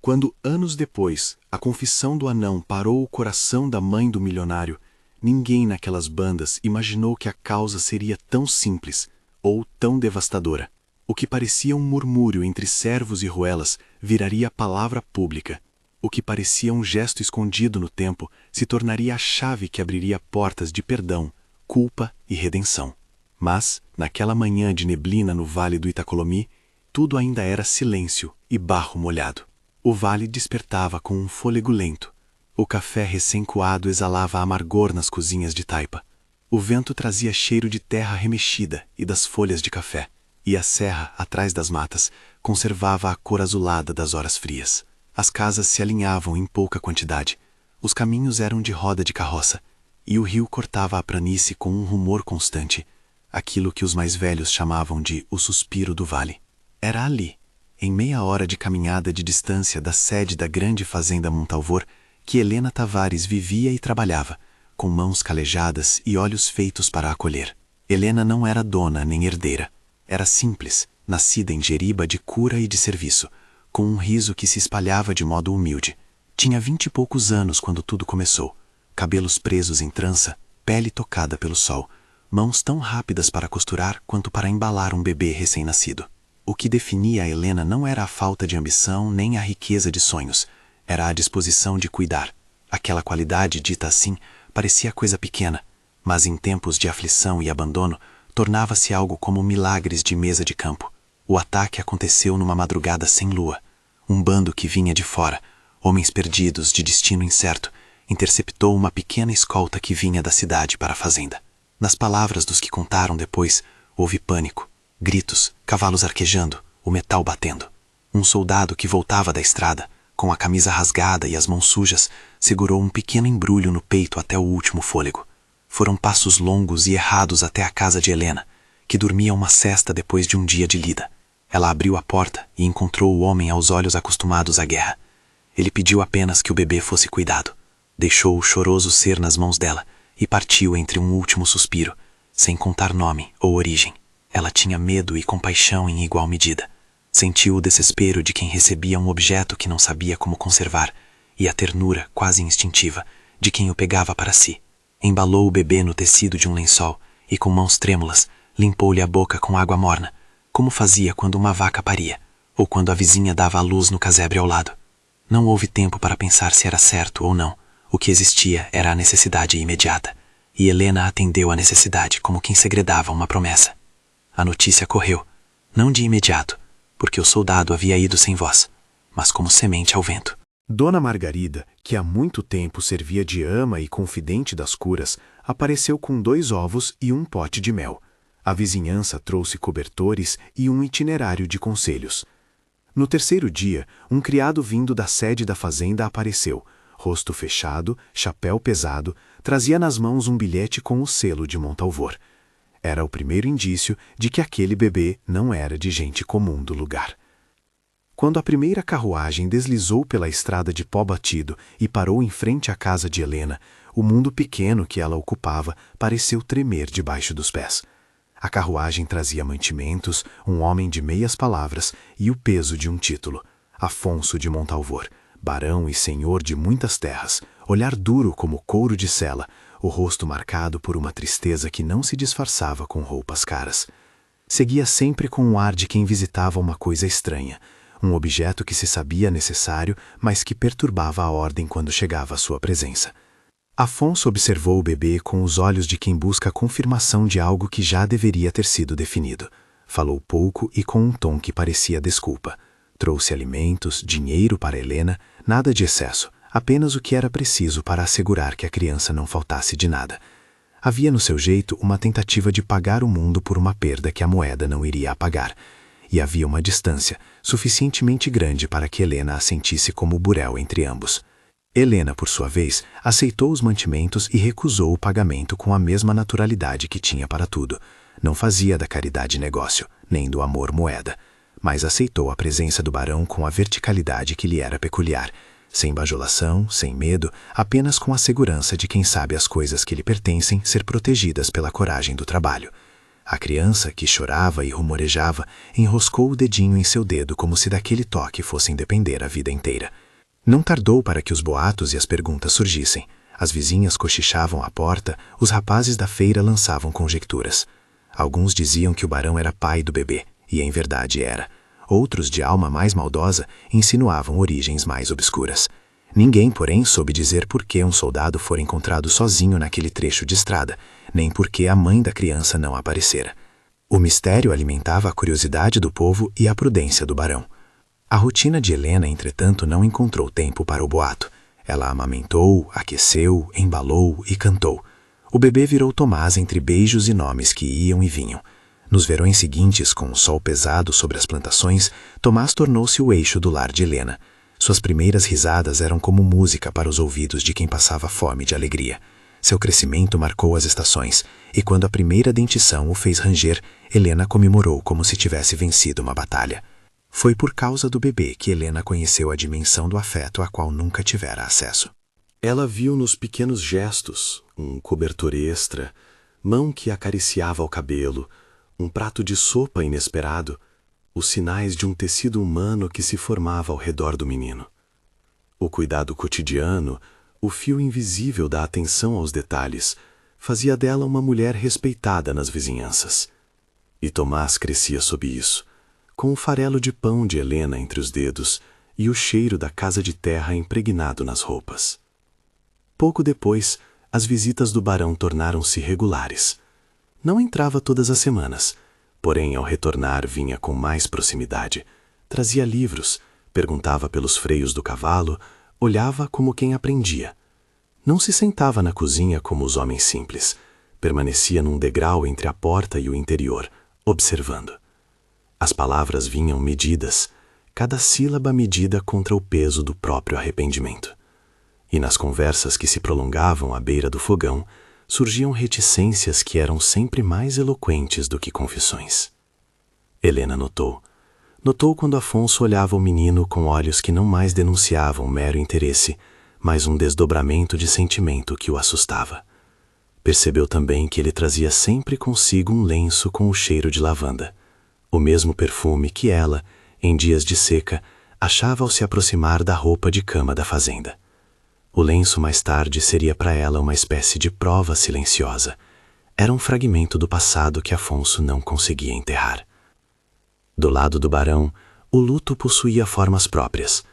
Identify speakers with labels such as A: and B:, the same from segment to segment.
A: Quando, anos depois, a confissão do anão parou o coração da mãe do milionário, ninguém naquelas bandas imaginou que a causa seria tão simples ou tão devastadora. O que parecia um murmúrio entre servos e ruelas viraria palavra pública. O que parecia um gesto escondido no tempo se tornaria a chave que abriria portas de perdão, culpa e redenção. Mas, naquela manhã de neblina no vale do Itacolomi, tudo ainda era silêncio e barro molhado. O vale despertava com um fôlego lento. O café recém-coado exalava amargor nas cozinhas de taipa. O vento trazia cheiro de terra remexida e das folhas de café, e a serra, atrás das matas, conservava a cor azulada das horas frias. As casas se alinhavam em pouca quantidade. Os caminhos eram de roda de carroça, e o rio cortava a planície com um rumor constante, aquilo que os mais velhos chamavam de o suspiro do vale. Era ali, em meia hora de caminhada de distância da sede da grande fazenda Montalvor, que Helena Tavares vivia e trabalhava, com mãos calejadas e olhos feitos para acolher. Helena não era dona nem herdeira. Era simples, nascida em Jeriba de cura e de serviço, com um riso que se espalhava de modo humilde. Tinha 20 e poucos anos quando tudo começou. Cabelos presos em trança, pele tocada pelo sol, mãos tão rápidas para costurar quanto para embalar um bebê recém-nascido. O que definia a Helena não era a falta de ambição nem a riqueza de sonhos, era a disposição de cuidar. Aquela qualidade, dita assim, parecia coisa pequena, mas em tempos de aflição e abandono, tornava-se algo como milagres de mesa de campo. O ataque aconteceu numa madrugada sem lua. Um bando que vinha de fora, homens perdidos de destino incerto, interceptou uma pequena escolta que vinha da cidade para a fazenda. Nas palavras dos que contaram depois, houve pânico, gritos, cavalos arquejando, o metal batendo. Um soldado que voltava da estrada, com a camisa rasgada e as mãos sujas, segurou um pequeno embrulho no peito até o último fôlego. Foram passos longos e errados até a casa de Helena, que dormia uma sesta depois de um dia de lida. Ela abriu a porta e encontrou o homem aos olhos acostumados à guerra. Ele pediu apenas que o bebê fosse cuidado. Deixou o choroso ser nas mãos dela e partiu entre um último suspiro, sem contar nome ou origem. Ela tinha medo e compaixão em igual medida. Sentiu o desespero de quem recebia um objeto que não sabia como conservar e a ternura, quase instintiva, de quem o pegava para si. Embalou o bebê no tecido de um lençol e, com mãos trêmulas, limpou-lhe a boca com água morna, como fazia quando uma vaca paria ou quando a vizinha dava à luz no casebre ao lado. Não houve tempo para pensar se era certo ou não. O que existia era a necessidade imediata, e Helena atendeu à necessidade como quem segredava uma promessa. A notícia correu, não de imediato, porque o soldado havia ido sem voz, mas como semente ao vento.
B: Dona Margarida, que há muito tempo servia de ama e confidente das curas, apareceu com 2 ovos e um pote de mel. A vizinhança trouxe cobertores e um itinerário de conselhos. No terceiro dia, um criado vindo da sede da fazenda apareceu. Rosto fechado, chapéu pesado, trazia nas mãos um bilhete com o selo de Montalvor. Era o primeiro indício de que aquele bebê não era de gente comum do lugar. Quando a primeira carruagem deslizou pela estrada de pó batido e parou em frente à casa de Helena, o mundo pequeno que ela ocupava pareceu tremer debaixo dos pés. A carruagem trazia mantimentos, um homem de meias palavras e o peso de um título: Afonso de Montalvor, barão e senhor de muitas terras, olhar duro como couro de sela, o rosto marcado por uma tristeza que não se disfarçava com roupas caras. Seguia sempre com o ar de quem visitava uma coisa estranha, um objeto que se sabia necessário, mas que perturbava a ordem quando chegava à sua presença. Afonso observou o bebê com os olhos de quem busca a confirmação de algo que já deveria ter sido definido. Falou pouco e com um tom que parecia desculpa. Trouxe alimentos, dinheiro para Helena, nada de excesso, apenas o que era preciso para assegurar que a criança não faltasse de nada. Havia no seu jeito uma tentativa de pagar o mundo por uma perda que a moeda não iria apagar, e havia uma distância suficientemente grande para que Helena a sentisse como burel entre ambos. Helena, por sua vez, aceitou os mantimentos e recusou o pagamento com a mesma naturalidade que tinha para tudo. Não fazia da caridade negócio, nem do amor moeda, mas aceitou a presença do barão com a verticalidade que lhe era peculiar, sem bajulação, sem medo, apenas com a segurança de quem sabe as coisas que lhe pertencem ser protegidas pela coragem do trabalho. A criança, que chorava e rumorejava, enroscou o dedinho em seu dedo como se daquele toque fossem depender a vida inteira. Não tardou para que os boatos e as perguntas surgissem. As vizinhas cochichavam à porta, os rapazes da feira lançavam conjecturas. Alguns diziam que o barão era pai do bebê, e em verdade era. Outros, de alma mais maldosa, insinuavam origens mais obscuras. Ninguém, porém, soube dizer por que um soldado fora encontrado sozinho naquele trecho de estrada, nem por que a mãe da criança não aparecera. O mistério alimentava a curiosidade do povo e a prudência do barão. A rotina de Helena, entretanto, não encontrou tempo para o boato. Ela amamentou, aqueceu, embalou e cantou. O bebê virou Tomás entre beijos e nomes que iam e vinham. Nos verões seguintes, com o sol pesado sobre as plantações, Tomás tornou-se o eixo do lar de Helena. Suas primeiras risadas eram como música para os ouvidos de quem passava fome de alegria. Seu crescimento marcou as estações, e quando a primeira dentição o fez ranger, Helena comemorou como se tivesse vencido uma batalha. Foi por causa do bebê que Helena conheceu a dimensão do afeto a qual nunca tivera acesso.
A: Ela viu nos pequenos gestos, um cobertor extra, mão que acariciava o cabelo, um prato de sopa inesperado, os sinais de um tecido humano que se formava ao redor do menino. O cuidado cotidiano, o fio invisível da atenção aos detalhes, fazia dela uma mulher respeitada nas vizinhanças. E Tomás crescia sob isso, com o farelo de pão de Helena entre os dedos e o cheiro da casa de terra impregnado nas roupas. Pouco depois, as visitas do barão tornaram-se regulares. Não entrava todas as semanas, porém ao retornar vinha com mais proximidade. Trazia livros, perguntava pelos freios do cavalo, olhava como quem aprendia. Não se sentava na cozinha como os homens simples. Permanecia num degrau entre a porta e o interior, observando. As palavras vinham medidas, cada sílaba medida contra o peso do próprio arrependimento. E nas conversas que se prolongavam à beira do fogão, surgiam reticências que eram sempre mais eloquentes do que confissões. Helena notou. Notou quando Afonso olhava o menino com olhos que não mais denunciavam mero interesse, mas um desdobramento de sentimento que o assustava. Percebeu também que ele trazia sempre consigo um lenço com o cheiro de lavanda, o mesmo perfume que ela, em dias de seca, achava ao se aproximar da roupa de cama da fazenda. O lenço mais tarde seria para ela uma espécie de prova silenciosa. Era um fragmento do passado que Afonso não conseguia enterrar. Do lado do barão, o luto possuía formas próprias.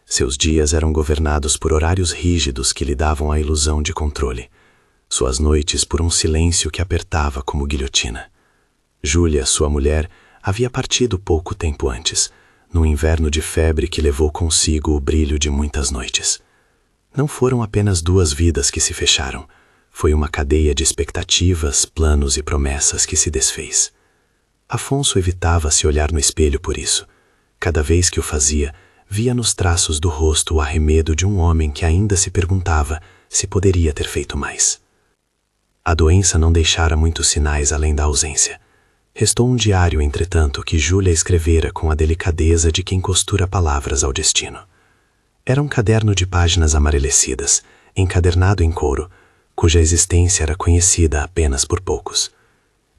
A: Seus dias eram governados por horários rígidos que lhe davam a ilusão de controle. Suas noites por um silêncio que apertava como guilhotina. Júlia, sua mulher, havia partido pouco tempo antes, num inverno de febre que levou consigo o brilho de muitas noites. Não foram apenas duas vidas que se fecharam, foi uma cadeia de expectativas, planos e promessas que se desfez. Afonso evitava se olhar no espelho por isso. Cada vez que o fazia, via nos traços do rosto o arremedo de um homem que ainda se perguntava se poderia ter feito mais. A doença não deixara muitos sinais além da ausência. Restou um diário, entretanto, que Júlia escrevera com a delicadeza de quem costura palavras ao destino. Era um caderno de páginas amarelecidas, encadernado em couro, cuja existência era conhecida apenas por poucos.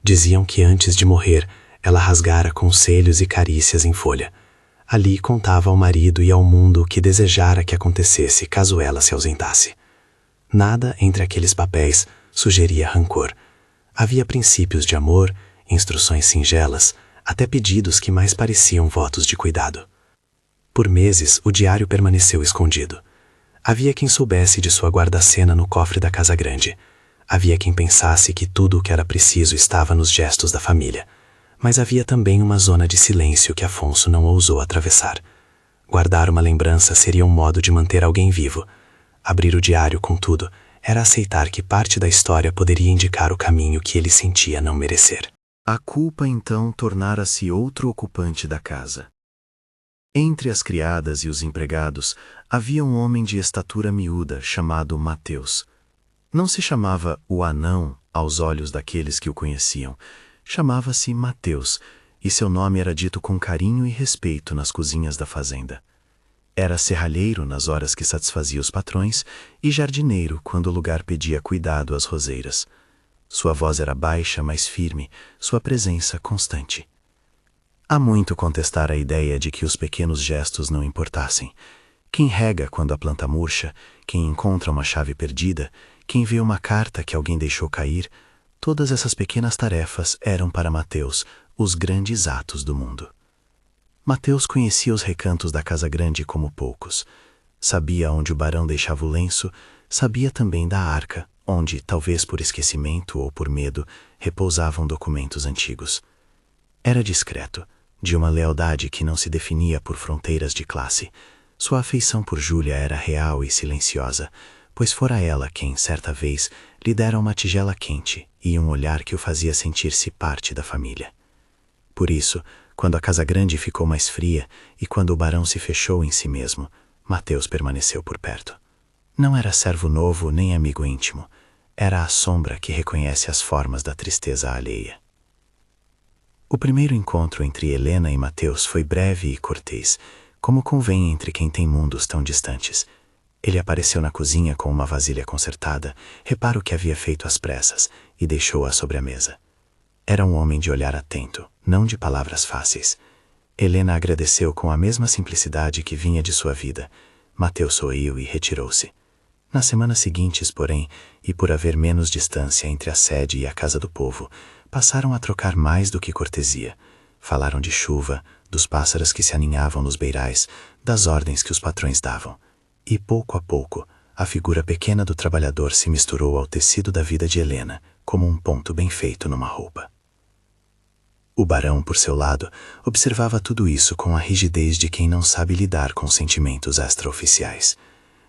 A: Diziam que antes de morrer, ela rasgara conselhos e carícias em folha. Ali contava ao marido e ao mundo o que desejara que acontecesse caso ela se ausentasse. Nada entre aqueles papéis sugeria rancor. Havia princípios de amor, instruções singelas, até pedidos que mais pareciam votos de cuidado. Por meses, o diário permaneceu escondido. Havia quem soubesse de sua guarda-cena no cofre da casa grande. Havia quem pensasse que tudo o que era preciso estava nos gestos da família. Mas havia também uma zona de silêncio que Afonso não ousou atravessar. Guardar uma lembrança seria um modo de manter alguém vivo. Abrir o diário, contudo, era aceitar que parte da história poderia indicar o caminho que ele sentia não merecer. A culpa, então, tornara-se outro ocupante da casa. Entre as criadas e os empregados, havia um homem de estatura miúda chamado Mateus. Não se chamava o anão aos olhos daqueles que o conheciam. Chamava-se Mateus, e seu nome era dito com carinho e respeito nas cozinhas da fazenda. Era serralheiro nas horas que satisfazia os patrões e jardineiro quando o lugar pedia cuidado às roseiras.
B: Sua voz era baixa, mas firme, sua presença constante. Há muito contestar a ideia de que os pequenos gestos não importassem. Quem rega quando a planta murcha, quem encontra uma chave perdida, quem vê uma carta que alguém deixou cair, todas essas pequenas tarefas eram para Mateus os grandes atos do mundo. Mateus conhecia os recantos da casa grande como poucos. Sabia onde o barão deixava o lenço, sabia também da arca, onde, talvez por esquecimento ou por medo, repousavam documentos antigos. Era discreto, de uma lealdade que não se definia por fronteiras de classe. Sua afeição por Júlia era real e silenciosa, pois fora ela quem, certa vez, lhe dera uma tigela quente e um olhar que o fazia sentir-se parte da família. Por isso, quando a casa grande ficou mais fria e quando o barão se fechou em si mesmo, Mateus permaneceu por perto. Não era servo novo nem amigo íntimo, era a sombra que reconhece as formas da tristeza alheia. O primeiro encontro entre Helena e Mateus foi breve e cortês, como convém entre quem tem mundos tão distantes. Ele apareceu na cozinha com uma vasilha consertada, reparo que havia feito às pressas, e deixou-a sobre a mesa. Era um homem de olhar atento, não de palavras fáceis. Helena agradeceu com a mesma simplicidade que vinha de sua vida. Mateus sorriu e retirou-se. Nas semanas seguintes, porém, e por haver menos distância entre a sede e a casa do povo, passaram a trocar mais do que cortesia. Falaram de chuva, dos pássaros que se aninhavam nos beirais, das ordens que os patrões davam. E pouco a pouco, a figura pequena do trabalhador se misturou ao tecido da vida de Helena, como um ponto bem feito numa roupa. O barão, por seu lado, observava tudo isso com a rigidez de quem não sabe lidar com sentimentos extraoficiais.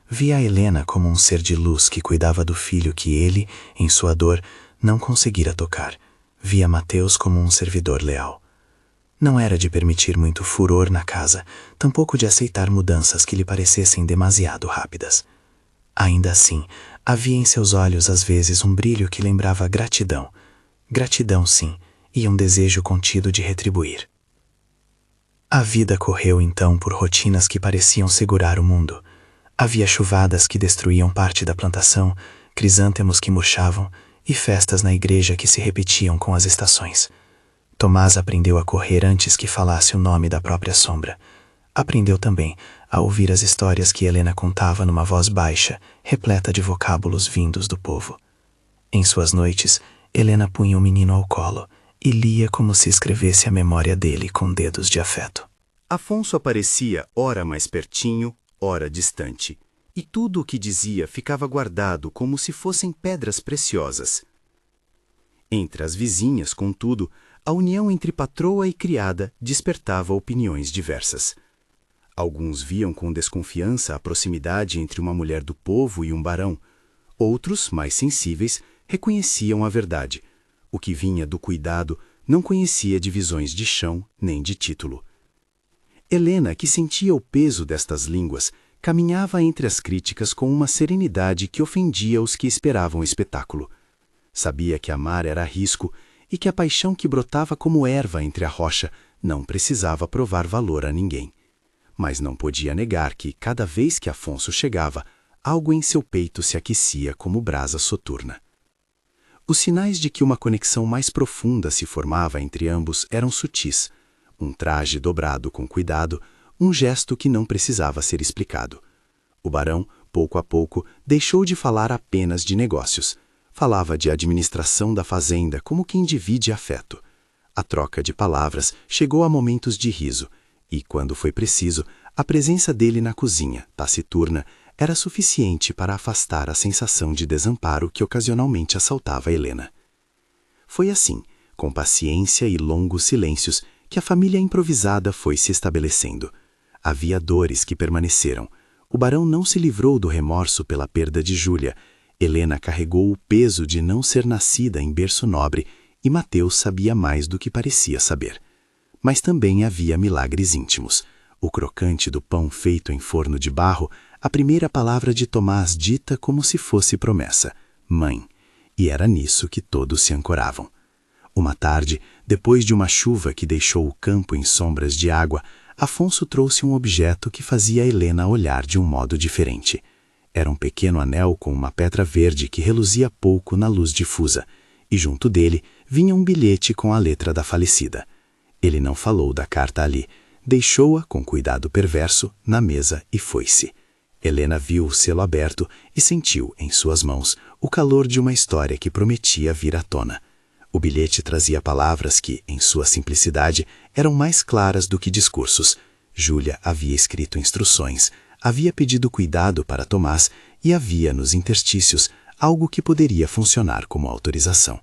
B: Via a Helena como um ser de luz que cuidava do filho que ele, em sua dor, não conseguira tocar. Via Mateus como um servidor leal. Não era de permitir muito furor na casa, tampouco de aceitar mudanças que lhe parecessem demasiado rápidas. Ainda assim, havia em seus olhos às vezes um brilho que lembrava gratidão. Gratidão, sim, e um desejo contido de retribuir. A vida correu então por rotinas que pareciam segurar o mundo. Havia chuvadas que destruíam parte da plantação, crisântemos que murchavam e festas na igreja que se repetiam com as estações. Tomás aprendeu a correr antes que falasse o nome da própria sombra. Aprendeu também a ouvir as histórias que Helena contava numa voz baixa, repleta de vocábulos vindos do povo. Em suas noites, Helena punha o menino ao colo e lia como se escrevesse a memória dele com dedos de afeto.
A: Afonso aparecia ora mais pertinho, ora distante, e tudo o que dizia ficava guardado como se fossem pedras preciosas. Entre as vizinhas, contudo, a união entre patroa e criada despertava opiniões diversas. Alguns viam com desconfiança a proximidade entre uma mulher do povo e um barão. Outros, mais sensíveis, reconheciam a verdade. O que vinha do cuidado não conhecia divisões de chão nem de título. Helena, que sentia o peso destas línguas, caminhava entre as críticas com uma serenidade que ofendia os que esperavam o espetáculo. Sabia que amar era risco e que a paixão que brotava como erva entre a rocha não precisava provar valor a ninguém. Mas não podia negar que, cada vez que Afonso chegava, algo em seu peito se aquecia como brasa soturna. Os sinais de que uma conexão mais profunda se formava entre ambos eram sutis. Um traje dobrado com cuidado, um gesto que não precisava ser explicado. O barão, pouco a pouco, deixou de falar apenas de negócios. Falava de administração da fazenda como quem divide afeto. A troca de palavras chegou a momentos de riso, e, quando foi preciso, a presença dele na cozinha, taciturna, era suficiente para afastar a sensação de desamparo que ocasionalmente assaltava Helena. Foi assim, com paciência e longos silêncios, que a família improvisada foi se estabelecendo. Havia dores que permaneceram. O barão não se livrou do remorso pela perda de Júlia. Helena carregou o peso de não ser nascida em berço nobre e Mateus sabia mais do que parecia saber. Mas também havia milagres íntimos. O crocante do pão feito em forno de barro, a primeira palavra de Tomás dita como se fosse promessa: mãe. E era nisso que todos se ancoravam. Uma tarde, depois de uma chuva que deixou o campo em sombras de água, Afonso trouxe um objeto que fazia Helena olhar de um modo diferente. Era um pequeno anel com uma pedra verde que reluzia pouco na luz difusa,
B: e junto dele vinha um bilhete com a letra da falecida. Ele não falou da carta ali, deixou-a com cuidado perverso na mesa e foi-se. Helena viu o selo aberto e sentiu em suas mãos o calor de uma história que prometia vir à tona. O bilhete trazia palavras que, em sua simplicidade, eram mais claras do que discursos. Júlia havia escrito instruções, havia pedido cuidado para Tomás e havia, nos interstícios, algo que poderia funcionar como autorização.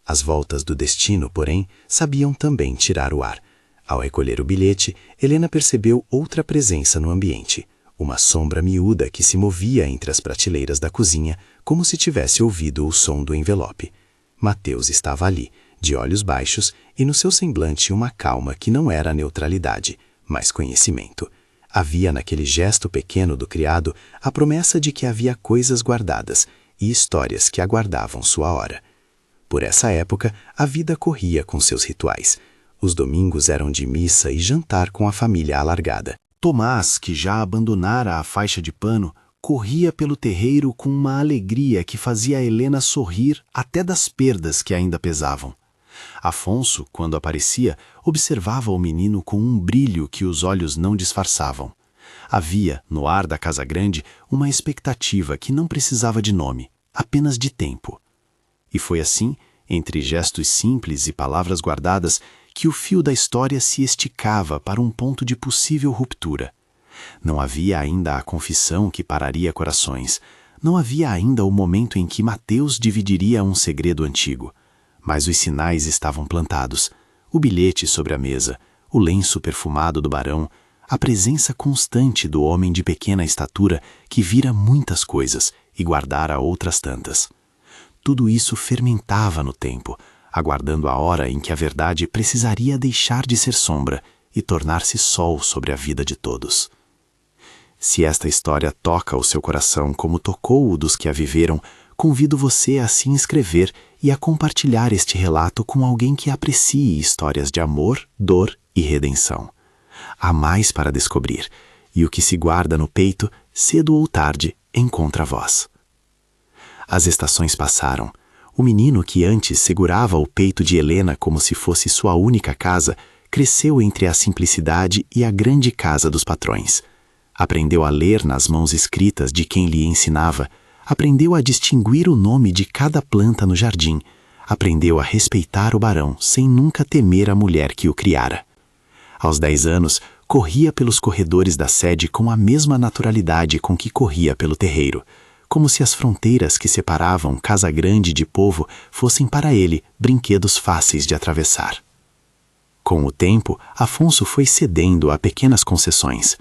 B: As voltas do destino, porém, sabiam também tirar o ar. Ao recolher o bilhete, Helena percebeu outra presença no ambiente. Uma sombra miúda que se movia entre as prateleiras da cozinha, como se tivesse ouvido o som do envelope. Mateus estava ali, de olhos baixos, e no seu semblante uma calma que não era neutralidade, mas conhecimento. Havia naquele gesto pequeno do criado a promessa de que havia coisas guardadas e histórias que aguardavam sua hora. Por essa época, a vida corria com seus rituais. Os domingos eram de missa e jantar com a família alargada. Tomás, que já abandonara a faixa de pano, corria pelo terreiro com uma alegria que fazia a Helena sorrir até das perdas que ainda pesavam. Afonso, quando aparecia, observava o menino com um brilho que os olhos não disfarçavam. Havia, no ar da casa grande, uma expectativa que não precisava de nome, apenas de tempo. E foi assim, entre gestos simples e palavras guardadas, que o fio da história se esticava para um ponto de possível ruptura. Não havia ainda a confissão que pararia corações. Não havia ainda o momento em que Mateus dividiria um segredo antigo. Mas os sinais estavam plantados. O bilhete sobre a mesa, o lenço perfumado do barão, a presença constante do homem de pequena estatura que vira muitas coisas e guardara outras tantas. Tudo isso fermentava no tempo, aguardando a hora em que a verdade precisaria deixar de ser sombra e tornar-se sol sobre a vida de todos. Se esta história toca o seu coração como tocou o dos que a viveram, convido você a se inscrever e a compartilhar este relato com alguém que aprecie histórias de amor, dor e redenção. Há mais para descobrir, e o que se guarda no peito, cedo ou tarde, encontra voz. As estações passaram. O menino que antes segurava o peito de Helena como se fosse sua única casa, cresceu entre a simplicidade e a grande casa dos patrões. Aprendeu a ler nas mãos escritas de quem lhe ensinava, aprendeu a distinguir o nome de cada planta no jardim, aprendeu a respeitar o barão sem nunca temer a mulher que o criara. Aos 10 anos, corria pelos corredores da sede com a mesma naturalidade com que corria pelo terreiro, como se as fronteiras que separavam casa grande de povo fossem para ele brinquedos fáceis de atravessar. Com o tempo, Afonso foi cedendo a pequenas concessões.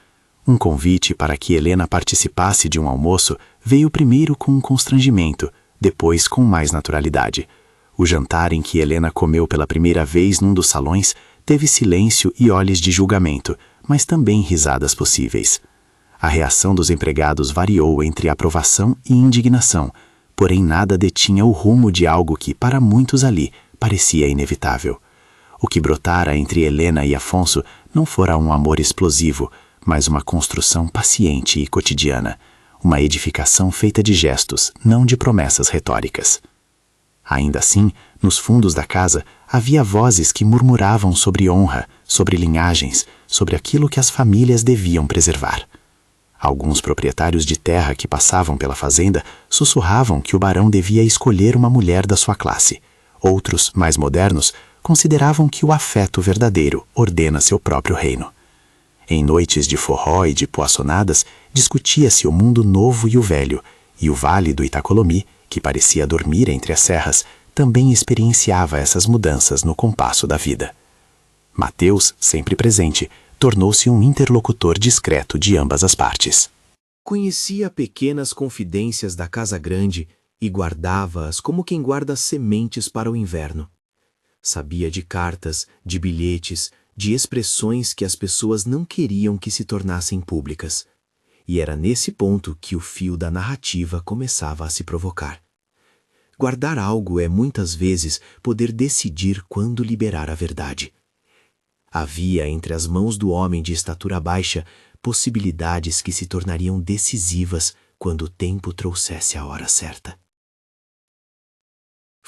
B: Um convite para que Helena participasse de um almoço veio primeiro com um constrangimento, depois com mais naturalidade. O jantar em que Helena comeu pela primeira vez num dos salões teve silêncio e olhos de julgamento, mas também risadas possíveis. A reação dos empregados variou entre aprovação e indignação, porém nada detinha o rumo de algo que, para muitos ali, parecia inevitável. O que brotara entre Helena e Afonso não fora um amor explosivo, mas uma construção paciente e cotidiana, uma edificação feita de gestos, não de promessas retóricas. Ainda assim, nos fundos da casa, havia vozes que murmuravam sobre honra, sobre linhagens, sobre aquilo que as famílias deviam preservar. Alguns proprietários de terra que passavam pela fazenda sussurravam que o barão devia escolher uma mulher da sua classe. Outros, mais modernos, consideravam que o afeto verdadeiro ordena seu próprio reino. Em noites de forró e de poaçonadas, discutia-se o mundo novo e o velho, e o vale do Itacolomi, que parecia dormir entre as serras, também experienciava essas mudanças no compasso da vida. Mateus, sempre presente, tornou-se um interlocutor discreto de ambas as partes. Conhecia pequenas confidências da casa grande e guardava-as como quem guarda sementes para o inverno. Sabia de cartas, de bilhetes, de expressões que as pessoas não queriam que se tornassem públicas. E era nesse ponto que o fio da narrativa começava a se provocar. Guardar algo é muitas vezes poder decidir quando liberar a verdade. Havia entre as mãos do homem de estatura baixa possibilidades que se tornariam decisivas quando o tempo trouxesse a hora certa.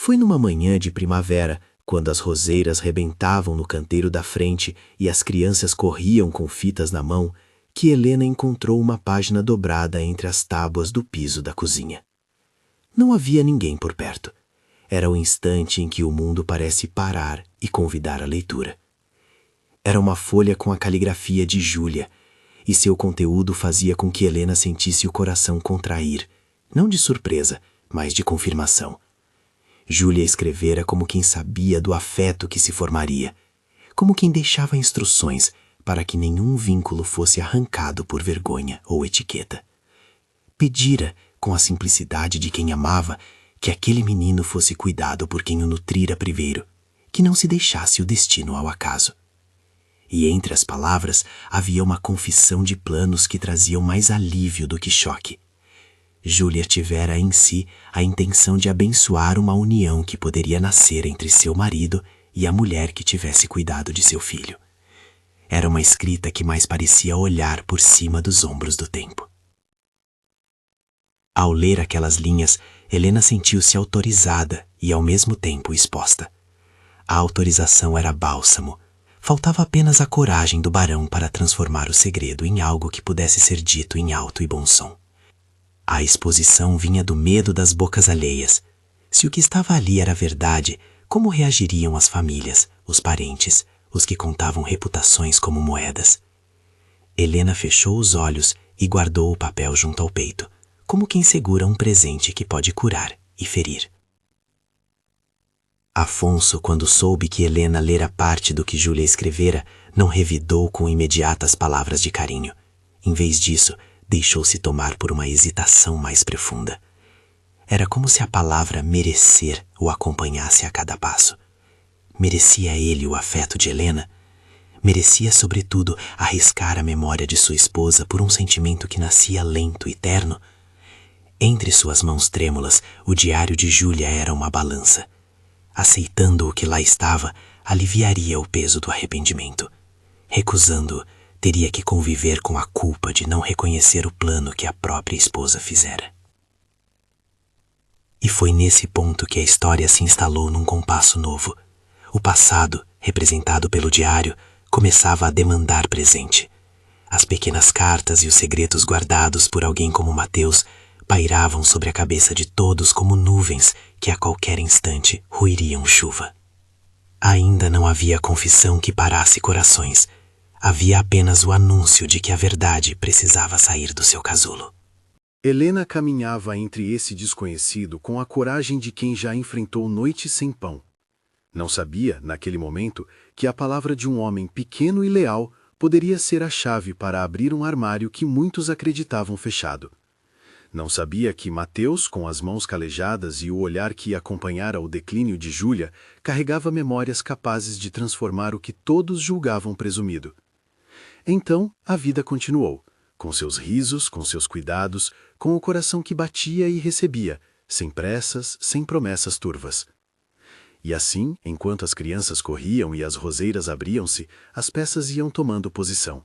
B: Foi numa manhã de primavera, quando as roseiras rebentavam no canteiro da frente e as crianças corriam com fitas na mão, que Helena encontrou uma página dobrada entre as tábuas do piso da cozinha. Não havia ninguém por perto. Era o instante em que o mundo parece parar e convidar a leitura. Era uma folha com a caligrafia de Júlia, e seu conteúdo fazia com que Helena sentisse o coração contrair, não de surpresa, mas de confirmação. Júlia escrevera como quem sabia do afeto que se formaria, como quem deixava instruções para que nenhum vínculo fosse arrancado por vergonha ou etiqueta. Pedira, com a simplicidade de quem amava, que aquele menino fosse cuidado por quem o nutrira primeiro, que não se deixasse o destino ao acaso. E entre as palavras havia uma confissão de planos que traziam mais alívio do que choque. Júlia tivera em si a intenção de abençoar uma união que poderia nascer entre seu marido e a mulher que tivesse cuidado de seu filho. Era uma escrita que mais parecia olhar por cima dos ombros do tempo. Ao ler aquelas linhas, Helena sentiu-se autorizada e ao mesmo tempo exposta. A autorização era bálsamo. Faltava apenas a coragem do barão para transformar o segredo em algo que pudesse ser dito em alto e bom som. A exposição vinha do medo das bocas alheias. Se o que estava ali era verdade, como reagiriam as famílias, os parentes, os que contavam reputações como moedas? Helena fechou os olhos e guardou o papel junto ao peito, como quem segura um presente que pode curar e ferir. Afonso, quando soube que Helena lera parte do que Júlia escrevera, não revidou com imediatas palavras de carinho. Em vez disso, deixou-se tomar por uma hesitação mais profunda. Era como se a palavra merecer o acompanhasse a cada passo. Merecia ele o afeto de Helena? Merecia, sobretudo, arriscar a memória de sua esposa por um sentimento que nascia lento e terno? Entre suas mãos trêmulas, o diário de Júlia era uma balança. Aceitando o que lá estava, aliviaria o peso do arrependimento. Recusando-o, teria que conviver com a culpa de não reconhecer o plano que a própria esposa fizera. E foi nesse ponto que a história se instalou num compasso novo. O passado, representado pelo diário, começava a demandar presente. As pequenas cartas e os segredos guardados por alguém como Mateus pairavam sobre a cabeça de todos como nuvens que a qualquer instante ruiriam chuva. Ainda não havia confissão que parasse corações. Havia apenas o anúncio de que a verdade precisava sair do seu casulo.
A: Helena caminhava entre esse desconhecido com a coragem de quem já enfrentou noites sem pão. Não sabia, naquele momento, que a palavra de um homem pequeno e leal poderia ser a chave para abrir um armário que muitos acreditavam fechado. Não sabia que Mateus, com as mãos calejadas e o olhar que acompanhara o declínio de Júlia, carregava memórias capazes de transformar o que todos julgavam presumido. Então, a vida continuou, com seus risos, com seus cuidados, com o coração que batia e recebia, sem pressas, sem promessas turvas. E assim, enquanto as crianças corriam e as roseiras abriam-se, as peças iam tomando posição.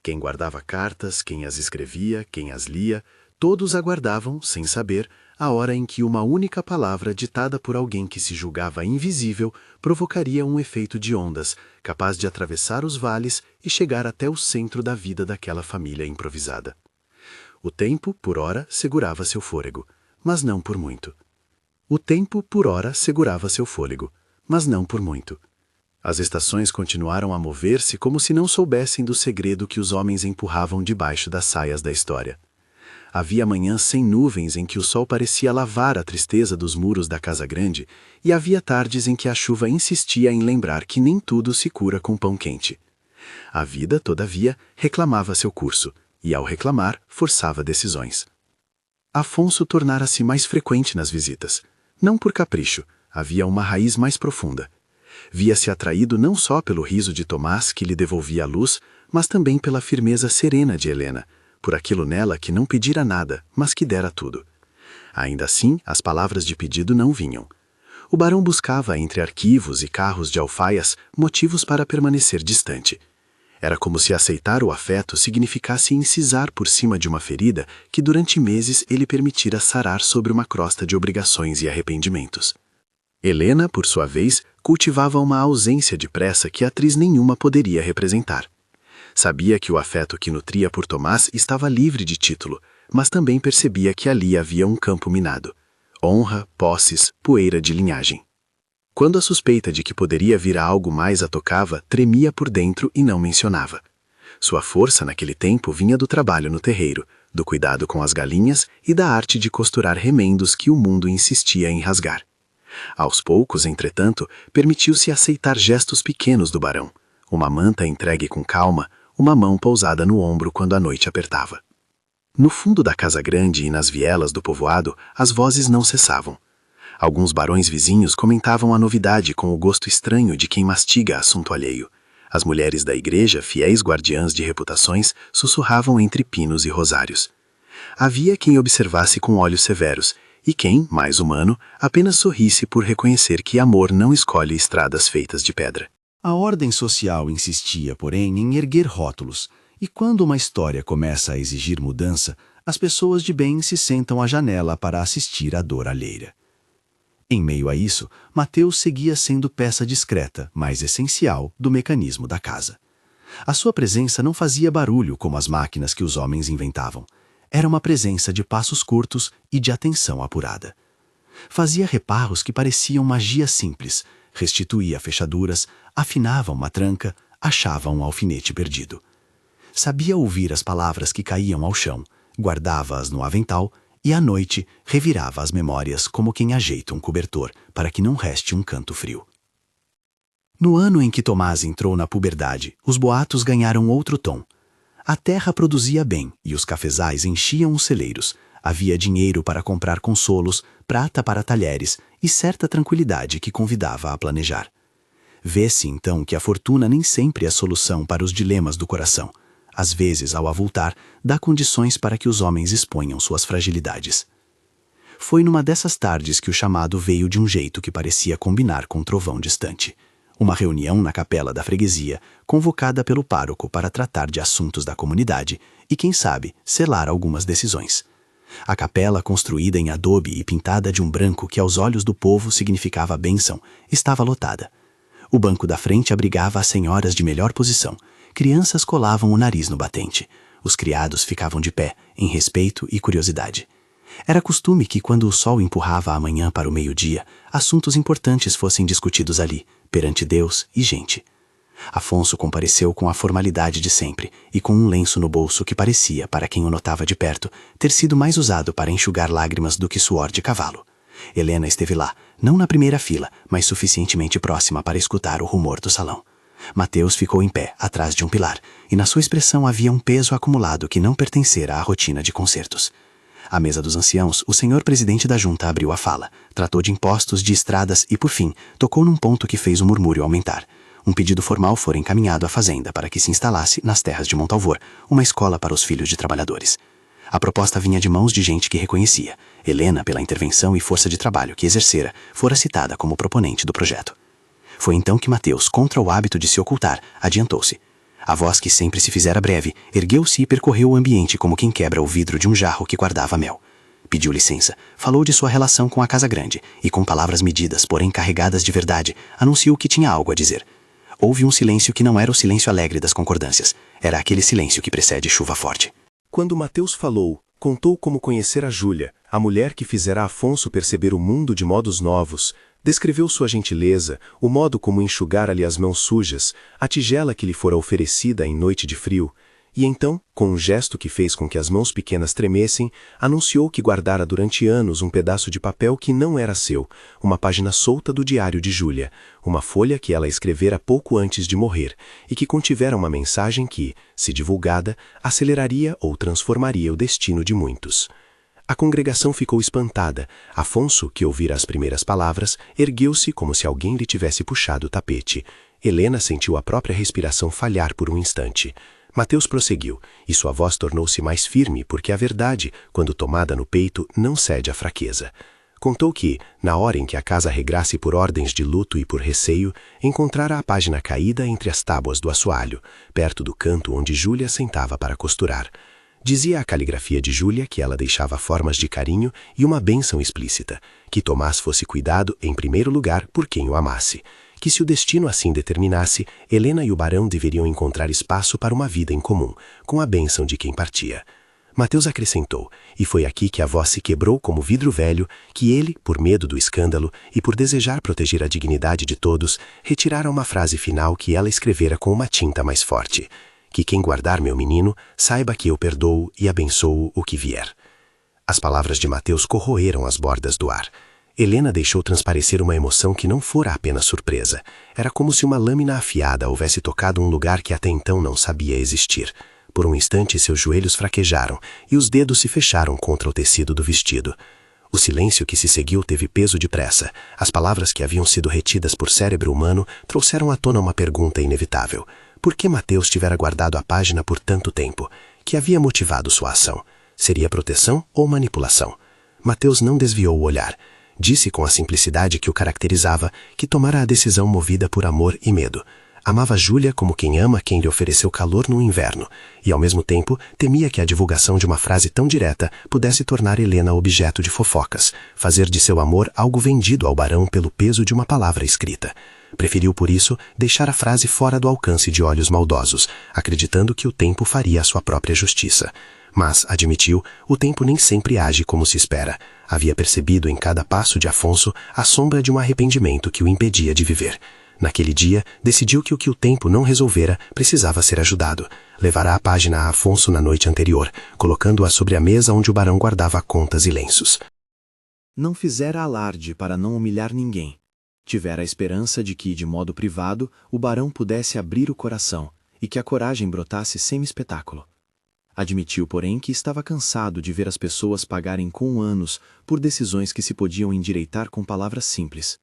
A: Quem guardava cartas, quem as escrevia, quem as lia, todos aguardavam, sem saber, a hora em que uma única palavra ditada por alguém que se julgava invisível provocaria um efeito de ondas, capaz de atravessar os vales e chegar até o centro da vida daquela família improvisada. O tempo, por ora, segurava seu fôlego, mas não por muito. O tempo, por ora, segurava seu fôlego, mas não por muito. As estações continuaram a mover-se como se não soubessem do segredo que os homens empurravam debaixo das saias da história. Havia manhãs sem nuvens em que o sol parecia lavar a tristeza dos muros da casa grande, e havia tardes em que a chuva insistia em lembrar que nem tudo se cura com pão quente. A vida, todavia, reclamava seu curso, e ao reclamar, forçava decisões. Afonso tornara-se mais frequente nas visitas. Não por capricho, havia uma raiz mais profunda. Via-se atraído não só pelo riso de Tomás, que lhe devolvia a luz, mas também pela firmeza serena de Helena, por aquilo nela que não pedira nada, mas que dera tudo. Ainda assim, as palavras de pedido não vinham. O barão buscava entre arquivos e carros de alfaias motivos para permanecer distante. Era como se aceitar o afeto significasse incisar por cima de uma ferida que durante meses ele permitira sarar sobre uma crosta de obrigações e arrependimentos. Helena, por sua vez, cultivava uma ausência de pressa que atriz nenhuma poderia representar. Sabia que o afeto que nutria por Tomás estava livre de título, mas também percebia que ali havia um campo minado. Honra, posses, poeira de linhagem. Quando a suspeita de que poderia vir a algo mais a tocava, tremia por dentro e não mencionava. Sua força naquele tempo vinha do trabalho no terreiro, do cuidado com as galinhas e da arte de costurar remendos que o mundo insistia em rasgar. Aos poucos, entretanto, permitiu-se aceitar gestos pequenos do barão. Uma manta entregue com calma, uma mão pousada no ombro quando a noite apertava. No fundo da casa grande e nas vielas do povoado, as vozes não cessavam. Alguns barões vizinhos comentavam a novidade com o gosto estranho de quem mastiga assunto alheio. As mulheres da igreja, fiéis guardiãs de reputações, sussurravam entre pinos e rosários. Havia quem observasse com olhos severos, e quem, mais humano, apenas sorrisse por reconhecer que amor não escolhe estradas feitas de pedra.
B: A ordem social insistia, porém, em erguer rótulos, e quando uma história começa a exigir mudança, as pessoas de bem se sentam à janela para assistir à dor alheia. Em meio a isso, Mateus seguia sendo peça discreta, mas essencial, do mecanismo da casa. A sua presença não fazia barulho como as máquinas que os homens inventavam. Era uma presença de passos curtos e de atenção apurada. Fazia reparos que pareciam magia simples, restituía fechaduras, afinava uma tranca, achava um alfinete perdido. Sabia ouvir as palavras que caíam ao chão, guardava-as no avental e, à noite, revirava as memórias como quem ajeita um cobertor para que não reste um canto frio. No ano em que Tomás entrou na puberdade, os boatos ganharam outro tom. A terra produzia bem e os cafezais enchiam os celeiros. Havia dinheiro para comprar consolos, prata para talheres e certa tranquilidade que convidava a planejar. Vê-se então que a fortuna nem sempre é solução para os dilemas do coração. Às vezes, ao avultar, dá condições para que os homens exponham suas fragilidades. Foi numa dessas tardes que o chamado veio de um jeito que parecia combinar com um trovão distante. Uma reunião na capela da freguesia, convocada pelo pároco para tratar de assuntos da comunidade e, quem sabe, selar algumas decisões. A capela, construída em adobe e pintada de um branco que aos olhos do povo significava bênção, estava lotada. O banco da frente abrigava as senhoras de melhor posição. Crianças colavam o nariz no batente. Os criados ficavam de pé, em respeito e curiosidade. Era costume que, quando o sol empurrava a manhã para o meio-dia, assuntos importantes fossem discutidos ali, perante Deus e gente. Afonso compareceu com a formalidade de sempre e com um lenço no bolso que parecia, para quem o notava de perto, ter sido mais usado para enxugar lágrimas do que suor de cavalo. Helena esteve lá, não na primeira fila, mas suficientemente próxima para escutar o rumor do salão. Mateus ficou em pé, atrás de um pilar, e na sua expressão havia um peso acumulado que não pertencera à rotina de concertos. À mesa dos anciãos, o senhor presidente da junta abriu a fala, tratou de impostos, de estradas e, por fim, tocou num ponto que fez o murmúrio aumentar. Um pedido formal fora encaminhado à fazenda para que se instalasse, nas terras de Montalvor, uma escola para os filhos de trabalhadores. A proposta vinha de mãos de gente que reconhecia. Helena, pela intervenção e força de trabalho que exercera, fora citada como proponente do projeto. Foi então que Mateus, contra o hábito de se ocultar, adiantou-se. A voz que sempre se fizera breve, ergueu-se e percorreu o ambiente como quem quebra o vidro de um jarro que guardava mel. Pediu licença, falou de sua relação com a Casa Grande e, com palavras medidas, porém carregadas de verdade, anunciou que tinha algo a dizer. Houve um silêncio que não era o silêncio alegre das concordâncias. Era aquele silêncio que precede chuva forte.
C: Quando Mateus falou, contou como conhecera Júlia, a mulher que fizera Afonso perceber o mundo de modos novos, descreveu sua gentileza, o modo como enxugara-lhe as mãos sujas, a tigela que lhe fora oferecida em noite de frio, e então, com um gesto que fez com que as mãos pequenas tremessem, anunciou que guardara durante anos um pedaço de papel que não era seu, uma página solta do diário de Júlia, uma folha que ela escrevera pouco antes de morrer, e que contivera uma mensagem que, se divulgada, aceleraria ou transformaria o destino de muitos. A congregação ficou espantada. Afonso, que ouvira as primeiras palavras, ergueu-se como se alguém lhe tivesse puxado o tapete. Helena sentiu a própria respiração falhar por um instante. Mateus prosseguiu, e sua voz tornou-se mais firme, porque a verdade, quando tomada no peito, não cede à fraqueza. Contou que, na hora em que a casa regrasse por ordens de luto e por receio, encontrara a página caída entre as tábuas do assoalho, perto do canto onde Júlia sentava para costurar. Dizia a caligrafia de Júlia que ela deixava formas de carinho e uma bênção explícita, que Tomás fosse cuidado, em primeiro lugar, por quem o amasse, que se o destino assim determinasse, Helena e o barão deveriam encontrar espaço para uma vida em comum, com a bênção de quem partia. Mateus acrescentou, e foi aqui que a voz se quebrou como vidro velho, que ele, por medo do escândalo e por desejar proteger a dignidade de todos, retirara uma frase final que ela escrevera com uma tinta mais forte: que quem guardar meu menino, saiba que eu perdoo e abençoo o que vier. As palavras de Mateus corroeram as bordas do ar. Helena deixou transparecer uma emoção que não fora apenas surpresa. Era como se uma lâmina afiada houvesse tocado um lugar que até então não sabia existir. Por um instante seus joelhos fraquejaram e os dedos se fecharam contra o tecido do vestido. O silêncio que se seguiu teve peso depressa. As palavras que haviam sido retidas por cérebro humano trouxeram à tona uma pergunta inevitável. Por que Mateus tivera guardado a página por tanto tempo? Que havia motivado sua ação? Seria proteção ou manipulação? Mateus não desviou o olhar. Disse com a simplicidade que o caracterizava que tomara a decisão movida por amor e medo. Amava Júlia como quem ama quem lhe ofereceu calor no inverno, e ao mesmo tempo temia que a divulgação de uma frase tão direta pudesse tornar Helena objeto de fofocas, fazer de seu amor algo vendido ao barão pelo peso de uma palavra escrita. Preferiu, por isso, deixar a frase fora do alcance de olhos maldosos, acreditando que o tempo faria a sua própria justiça. Mas, admitiu, o tempo nem sempre age como se espera. Havia percebido em cada passo de Afonso a sombra de um arrependimento que o impedia de viver. Naquele dia, decidiu que o tempo não resolvera precisava ser ajudado. Levara a página a Afonso na noite anterior, colocando-a sobre a mesa onde o barão guardava contas e lenços.
A: Não fizera alarde para não humilhar ninguém. Tivera a esperança de que, de modo privado, o barão pudesse abrir o coração e que a coragem brotasse sem espetáculo. Admitiu, porém, que estava cansado de ver as pessoas pagarem com anos por decisões que se podiam endireitar com palavras simples.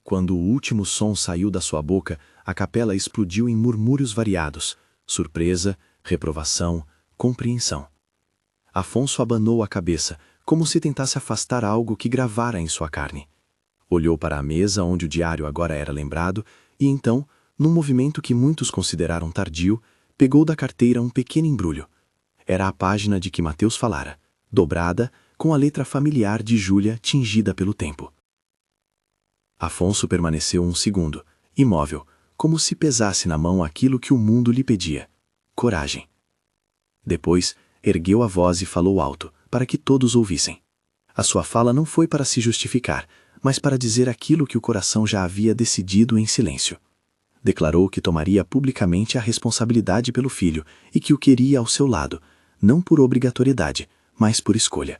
A: Quando o último som saiu da sua boca, a capela explodiu em murmúrios variados: surpresa, reprovação, compreensão. Afonso abanou a cabeça, como se tentasse afastar algo que gravara em sua carne. Olhou para a mesa onde o diário agora era lembrado e então, num movimento que muitos consideraram tardio, pegou da carteira um pequeno embrulho. Era a página de que Mateus falara, dobrada, com a letra familiar de Júlia tingida pelo tempo. Afonso permaneceu um segundo, imóvel, como se pesasse na mão aquilo que o mundo lhe pedia: coragem. Depois, ergueu a voz e falou alto, para que todos ouvissem. A sua fala não foi para se justificar, mas para dizer aquilo que o coração já havia decidido em silêncio. Declarou que tomaria publicamente a responsabilidade pelo filho e que o queria ao seu lado, não por obrigatoriedade, mas por escolha.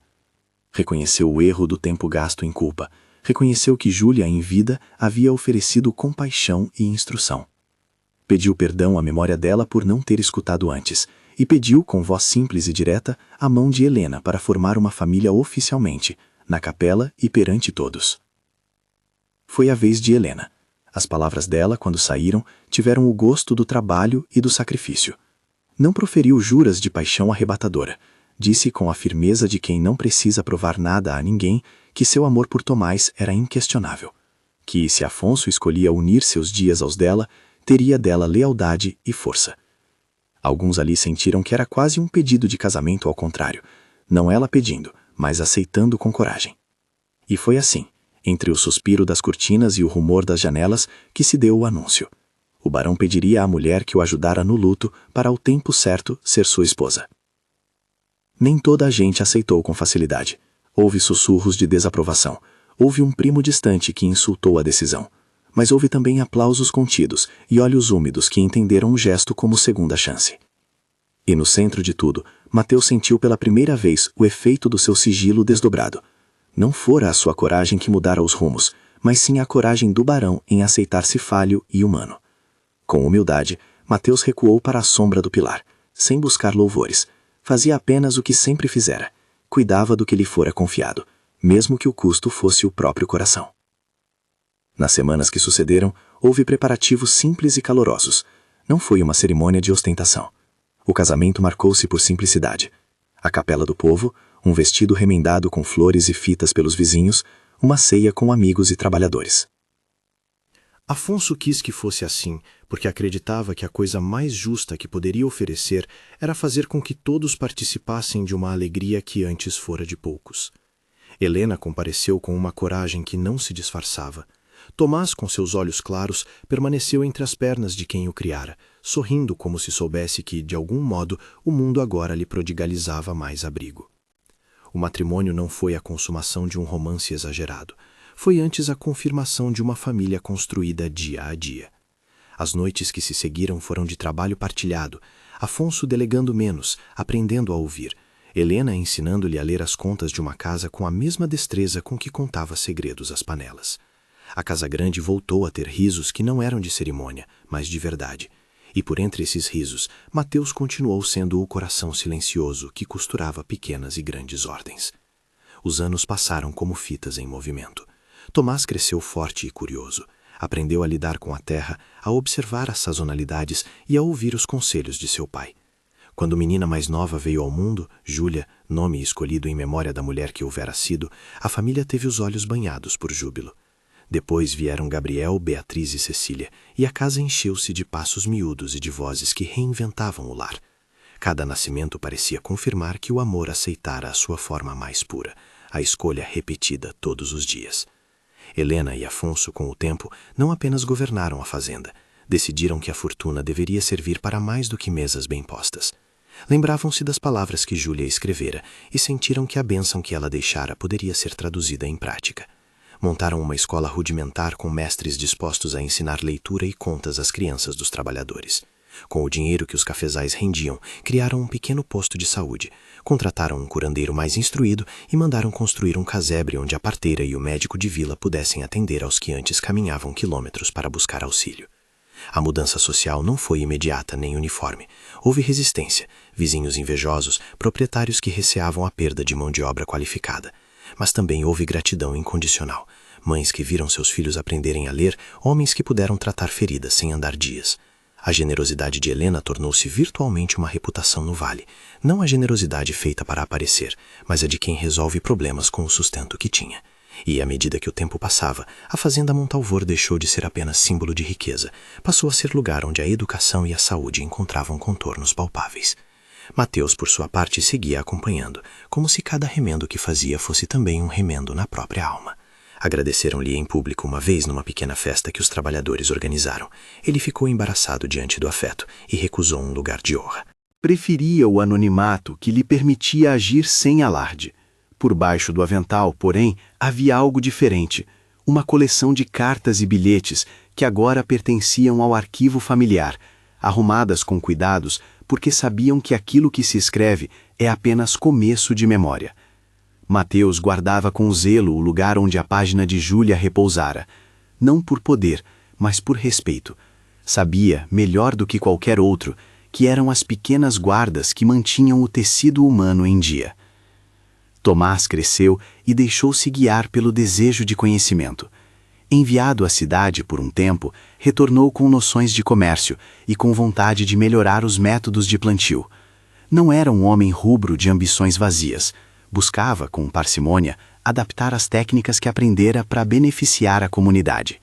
A: Reconheceu o erro do tempo gasto em culpa. Reconheceu que Júlia, em vida, havia oferecido compaixão e instrução. Pediu perdão à memória dela por não ter escutado antes, e pediu, com voz simples e direta, a mão de Helena para formar uma família oficialmente, na capela e perante todos. Foi a vez de Helena. As palavras dela, quando saíram, tiveram o gosto do trabalho e do sacrifício. Não proferiu juras de paixão arrebatadora. Disse com a firmeza de quem não precisa provar nada a ninguém que seu amor por Tomás era inquestionável, que, se Afonso escolhia unir seus dias aos dela, teria dela lealdade e força. Alguns ali sentiram que era quase um pedido de casamento ao contrário, não ela pedindo, mas aceitando com coragem. E foi assim, entre o suspiro das cortinas e o rumor das janelas, que se deu o anúncio. O barão pediria à mulher que o ajudara no luto para ao tempo certo ser sua esposa. Nem toda a gente aceitou com facilidade. Houve sussurros de desaprovação. Houve um primo distante que insultou a decisão. Mas houve também aplausos contidos e olhos úmidos que entenderam o gesto como segunda chance. E no centro de tudo, Mateus sentiu pela primeira vez o efeito do seu sigilo desdobrado. Não fora a sua coragem que mudara os rumos, mas sim a coragem do barão em aceitar-se falho e humano. Com humildade, Mateus recuou para a sombra do pilar, sem buscar louvores. Fazia apenas o que sempre fizera. Cuidava do que lhe fora confiado, mesmo que o custo fosse o próprio coração. Nas semanas que sucederam, houve preparativos simples e calorosos. Não foi uma cerimônia de ostentação. O casamento marcou-se por simplicidade. A capela do povo, um vestido remendado com flores e fitas pelos vizinhos, uma ceia com amigos e trabalhadores.
B: Afonso quis que fosse assim, porque acreditava que a coisa mais justa que poderia oferecer era fazer com que todos participassem de uma alegria que antes fora de poucos. Helena compareceu com uma coragem que não se disfarçava. Tomás, com seus olhos claros, permaneceu entre as pernas de quem o criara, sorrindo como se soubesse que, de algum modo, o mundo agora lhe prodigalizava mais abrigo. O matrimônio não foi a consumação de um romance exagerado. Foi antes a confirmação de uma família construída dia a dia. As noites que se seguiram foram de trabalho partilhado, Afonso delegando menos, aprendendo a ouvir, Helena ensinando-lhe a ler as contas de uma casa com a mesma destreza com que contava segredos às panelas. A casa grande voltou a ter risos que não eram de cerimônia, mas de verdade. E por entre esses risos, Mateus continuou sendo o coração silencioso que costurava pequenas e grandes ordens. Os anos passaram como fitas em movimento. Tomás cresceu forte e curioso. Aprendeu a lidar com a terra, a observar as sazonalidades e a ouvir os conselhos de seu pai. Quando menina mais nova veio ao mundo, Júlia, nome escolhido em memória da mulher que houvera sido, a família teve os olhos banhados por júbilo. Depois vieram Gabriel, Beatriz e Cecília, e a casa encheu-se de passos miúdos e de vozes que reinventavam o lar. Cada nascimento parecia confirmar que o amor aceitara a sua forma mais pura, a escolha repetida todos os dias. Helena e Afonso, com o tempo, não apenas governaram a fazenda, decidiram que a fortuna deveria servir para mais do que mesas bem postas. Lembravam-se das palavras que Júlia escrevera e sentiram que a bênção que ela deixara poderia ser traduzida em prática. Montaram uma escola rudimentar com mestres dispostos a ensinar leitura e contas às crianças dos trabalhadores. Com o dinheiro que os cafezais rendiam, criaram um pequeno posto de saúde, contrataram um curandeiro mais instruído e mandaram construir um casebre onde a parteira e o médico de vila pudessem atender aos que antes caminhavam quilômetros para buscar auxílio. A mudança social não foi imediata nem uniforme. Houve resistência, vizinhos invejosos, proprietários que receavam a perda de mão de obra qualificada. Mas também houve gratidão incondicional. Mães que viram seus filhos aprenderem a ler, homens que puderam tratar feridas sem andar dias. A generosidade de Helena tornou-se virtualmente uma reputação no vale. Não a generosidade feita para aparecer, mas a de quem resolve problemas com o sustento que tinha. E, à medida que o tempo passava, a fazenda Montalvor deixou de ser apenas símbolo de riqueza, passou a ser lugar onde a educação e a saúde encontravam contornos palpáveis. Mateus, por sua parte, seguia acompanhando, como se cada remendo que fazia fosse também um remendo na própria alma. Agradeceram-lhe em público uma vez numa pequena festa que os trabalhadores organizaram. Ele ficou embaraçado diante do afeto e recusou um lugar de honra.
A: Preferia o anonimato que lhe permitia agir sem alarde. Por baixo do avental, porém, havia algo diferente, uma coleção de cartas e bilhetes que agora pertenciam ao arquivo familiar, arrumadas com cuidados porque sabiam que aquilo que se escreve é apenas começo de memória. Mateus guardava com zelo o lugar onde a página de Júlia repousara, não por poder, mas por respeito. Sabia, melhor do que qualquer outro, que eram as pequenas guardas que mantinham o tecido humano em dia. Tomás cresceu e deixou-se guiar pelo desejo de conhecimento. Enviado à cidade por um tempo, retornou com noções de comércio e com vontade de melhorar os métodos de plantio. Não era um homem rubro de ambições vazias. Buscava, com parcimônia, adaptar as técnicas que aprendera para beneficiar a comunidade.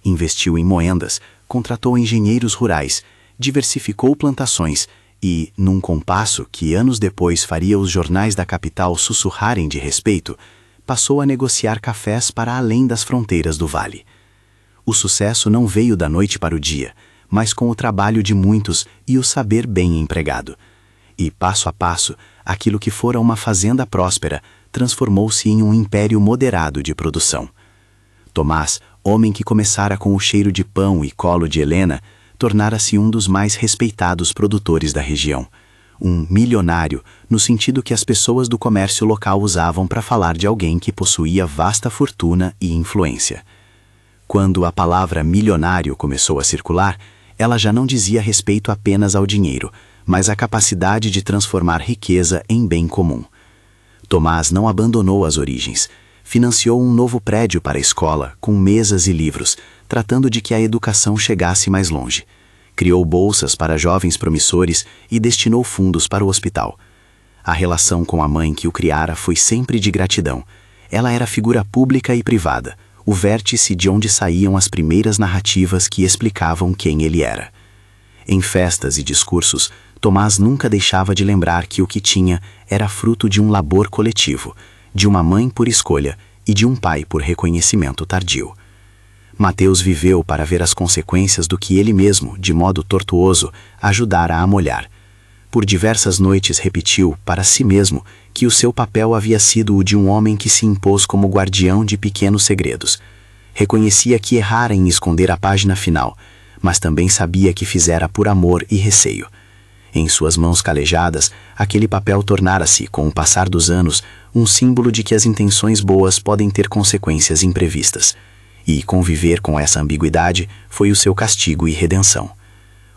A: Investiu em moendas, contratou engenheiros rurais, diversificou plantações e, num compasso que anos depois faria os jornais da capital sussurrarem de respeito, passou a negociar cafés para além das fronteiras do vale. O sucesso não veio da noite para o dia, mas com o trabalho de muitos e o saber bem empregado. E, passo a passo, aquilo que fora uma fazenda próspera transformou-se em um império moderado de produção. Tomás, homem que começara com o cheiro de pão e colo de Helena, tornara-se um dos mais respeitados produtores da região. Um milionário, no sentido que as pessoas do comércio local usavam para falar de alguém que possuía vasta fortuna e influência. Quando a palavra milionário começou a circular, ela já não dizia respeito apenas ao dinheiro, mas à capacidade de transformar riqueza em bem comum. Tomás não abandonou as origens. Financiou um novo prédio para a escola, com mesas e livros, tratando de que a educação chegasse mais longe. Criou bolsas para jovens promissores e destinou fundos para o hospital. A relação com a mãe que o criara foi sempre de gratidão. Ela era figura pública e privada,
B: o vértice de onde saíam as primeiras narrativas que explicavam quem ele era. Em festas e discursos, Tomás nunca deixava de lembrar que o que tinha era fruto de um labor coletivo, de uma mãe por escolha e de um pai por reconhecimento tardio. Mateus viveu para ver as consequências do que ele mesmo, de modo tortuoso, ajudara a molhar. Por diversas noites repetiu para si mesmo que o seu papel havia sido o de um homem que se impôs como guardião de pequenos segredos. Reconhecia que errara em esconder a página final, mas também sabia que fizera por amor e receio. Em suas mãos calejadas, aquele papel tornara-se, com o passar dos anos, um símbolo de que as intenções boas podem ter consequências imprevistas. E conviver com essa ambiguidade foi o seu castigo e redenção.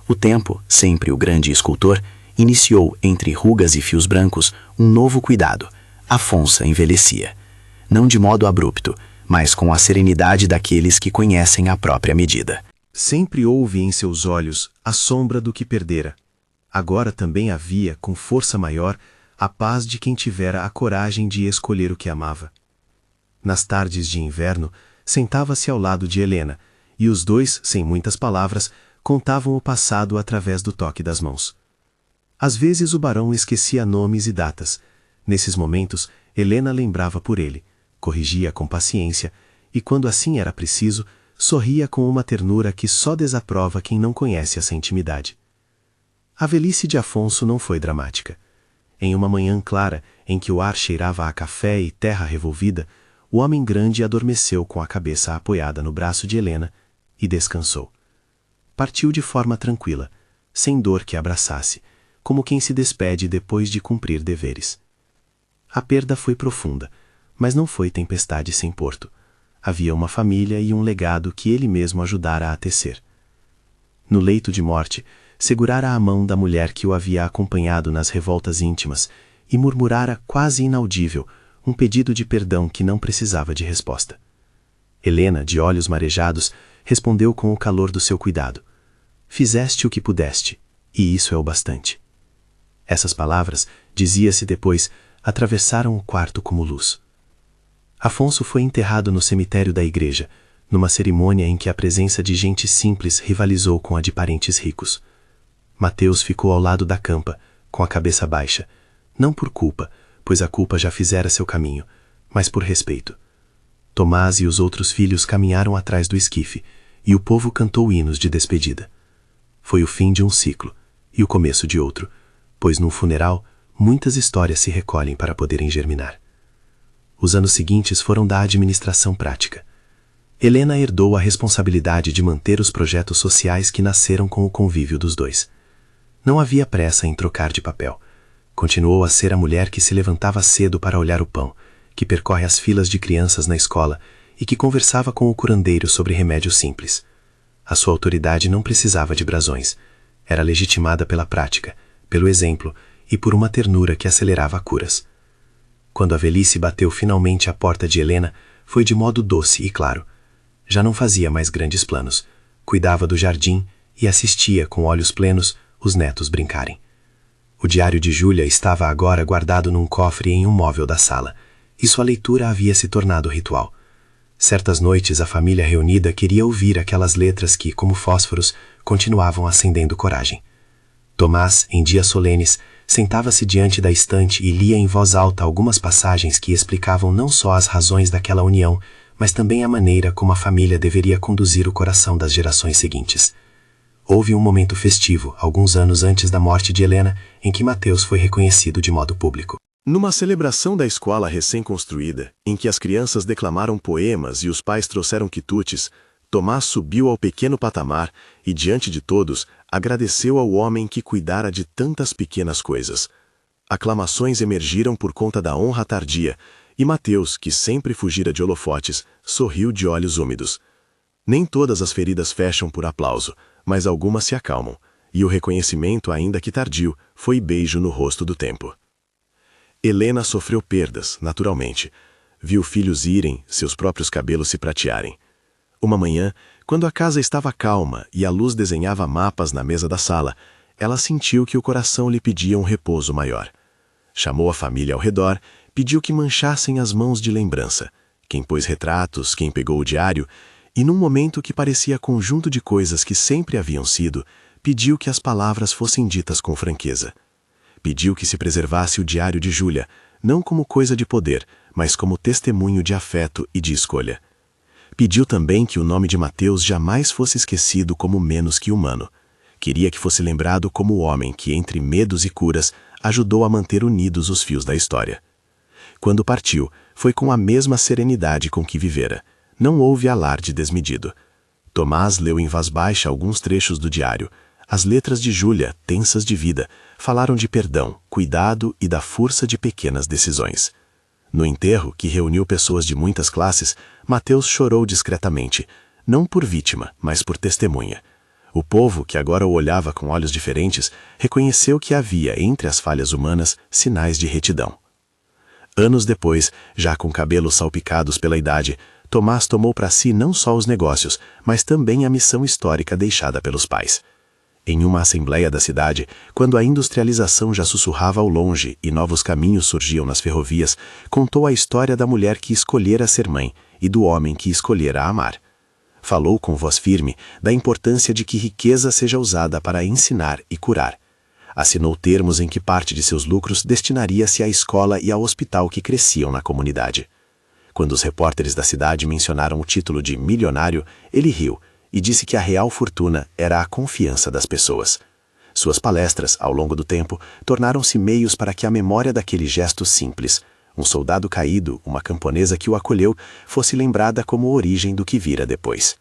B: O tempo, sempre o grande escultor, iniciou, entre rugas e fios brancos, um novo cuidado. Afonso envelhecia. Não de modo abrupto, mas com a serenidade daqueles que conhecem a própria medida.
C: Sempre houve em seus olhos a sombra do que perdera. Agora também havia, com força maior, a paz de quem tivera a coragem de escolher o que amava. Nas tardes de inverno, sentava-se ao lado de Helena, e os dois, sem muitas palavras, contavam o passado através do toque das mãos. Às vezes o barão esquecia nomes e datas. Nesses momentos, Helena lembrava por ele, corrigia com paciência, e quando assim era preciso, sorria com uma ternura que só desaprova quem não conhece essa intimidade. A velhice de Afonso não foi dramática. Em uma manhã clara, em que o ar cheirava a café e terra revolvida, o homem grande adormeceu com a cabeça apoiada no braço de Helena e descansou. Partiu de forma tranquila, sem dor que abraçasse, como quem se despede depois de cumprir deveres. A perda foi profunda, mas não foi tempestade sem porto. Havia uma família e um legado que ele mesmo ajudara a tecer. No leito de morte, segurara a mão da mulher que o havia acompanhado nas revoltas íntimas e murmurara quase inaudível um pedido de perdão que não precisava de resposta. Helena, de olhos marejados, respondeu com o calor do seu cuidado: "Fizeste o que pudeste, e isso é o bastante." Essas palavras, dizia-se depois, atravessaram o quarto como luz. Afonso foi enterrado no cemitério da igreja, numa cerimônia em que a presença de gente simples rivalizou com a de parentes ricos. Mateus ficou ao lado da campa, com a cabeça baixa, não por culpa, pois a culpa já fizera seu caminho, mas por respeito. Tomás e os outros filhos caminharam atrás do esquife, e o povo cantou hinos de despedida. Foi o fim de um ciclo, e o começo de outro, pois num funeral, muitas histórias se recolhem para poderem germinar. Os anos seguintes foram da administração prática. Helena herdou a responsabilidade de manter os projetos sociais que nasceram com o convívio dos dois. Não havia pressa em trocar de papel. Continuou a ser a mulher que se levantava cedo para olhar o pão, que percorre as filas de crianças na escola e que conversava com o curandeiro sobre remédios simples. A sua autoridade não precisava de brasões. Era legitimada pela prática, pelo exemplo e por uma ternura que acelerava curas. Quando a velhice bateu finalmente à porta de Helena, foi de modo doce e claro. Já não fazia mais grandes planos. Cuidava do jardim e assistia, com olhos plenos, os netos brincarem. O diário de Júlia estava agora guardado num cofre em um móvel da sala, e sua leitura havia se tornado ritual. Certas noites a família reunida queria ouvir aquelas letras que, como fósforos, continuavam acendendo coragem. Tomás, em dias solenes, sentava-se diante da estante e lia em voz alta algumas passagens que explicavam não só as razões daquela união, mas também a maneira como a família deveria conduzir o coração das gerações seguintes. Houve um momento festivo, alguns anos antes da morte de Helena, em que Mateus foi reconhecido de modo público.
A: Numa celebração da escola recém-construída, em que as crianças declamaram poemas e os pais trouxeram quitutes, Tomás subiu ao pequeno patamar e, diante de todos, agradeceu ao homem que cuidara de tantas pequenas coisas. Aclamações emergiram por conta da honra tardia, e Mateus, que sempre fugira de holofotes, sorriu de olhos úmidos. Nem todas as feridas fecham por aplauso, mas algumas se acalmam, e o reconhecimento, ainda que tardio, foi beijo no rosto do tempo. Helena sofreu perdas, naturalmente. Viu filhos irem, seus próprios cabelos se pratearem. Uma manhã, quando a casa estava calma e a luz desenhava mapas na mesa da sala, ela sentiu que o coração lhe pedia um repouso maior. Chamou a família ao redor, pediu que manchassem as mãos de lembrança,
C: quem pôs retratos, quem pegou o diário, e num momento que parecia conjunto de coisas que sempre haviam sido, pediu que as palavras fossem ditas com franqueza. Pediu que se preservasse o diário de Júlia, não como coisa de poder, mas como testemunho de afeto e de escolha. Pediu também que o nome de Mateus jamais fosse esquecido como menos que humano. Queria que fosse lembrado como o homem que, entre medos e curas, ajudou a manter unidos os fios da história. Quando partiu, foi com a mesma serenidade com que vivera. Não houve alarde desmedido. Tomás leu em voz baixa alguns trechos do diário. As letras de Júlia, tensas de vida, falaram de perdão, cuidado e da força de pequenas decisões. No enterro, que reuniu pessoas de muitas classes, Mateus chorou discretamente, não por vítima, mas por testemunha. O povo, que agora o olhava com olhos diferentes, reconheceu que havia, entre as falhas humanas, sinais de retidão. Anos depois, já com cabelos salpicados pela idade, Tomás tomou para si não só os negócios, mas também a missão histórica deixada pelos pais. Em uma assembleia da cidade, quando a industrialização já sussurrava ao longe e novos caminhos surgiam nas ferrovias, contou a história da mulher que escolhera ser mãe e do homem que escolhera amar. Falou com voz firme da importância de que riqueza seja usada para ensinar e curar. Assinou termos em que parte de seus lucros destinaria-se à escola e ao hospital que cresciam na comunidade. Quando os repórteres da cidade mencionaram o título de milionário, ele riu e disse que a real fortuna era a confiança das pessoas. Suas palestras, ao longo do tempo, tornaram-se meios para que a memória daquele gesto simples, um soldado caído, uma camponesa que o acolheu, fosse lembrada como origem do que vira depois.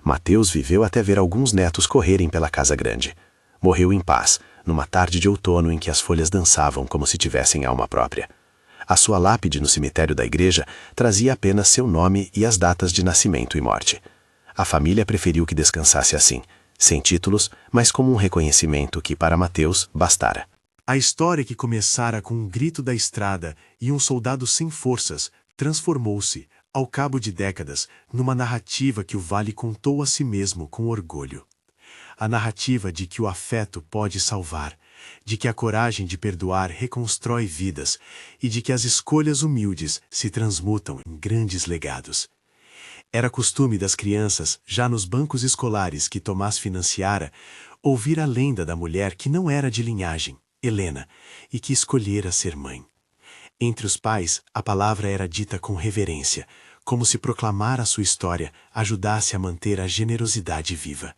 C: Mateus viveu até ver alguns netos correrem pela casa grande. Morreu em paz, numa tarde de outono em que as folhas dançavam como se tivessem alma própria. A sua lápide no cemitério da igreja trazia apenas seu nome e as datas de nascimento e morte. A família preferiu que descansasse assim, sem títulos, mas como um reconhecimento que, para Mateus, bastara.
B: A história que começara com um grito da estrada e um soldado sem forças transformou-se, ao cabo de décadas, numa narrativa que o Vale contou a si mesmo com orgulho. A narrativa de que o afeto pode salvar, de que a coragem de perdoar reconstrói vidas e de que as escolhas humildes se transmutam em grandes legados. Era costume das crianças, já nos bancos escolares que Tomás financiara, ouvir a lenda da mulher que não era de linhagem, Helena, e que escolhera ser mãe. Entre os pais, a palavra era dita com reverência, como se proclamar a sua história ajudasse a manter a generosidade viva.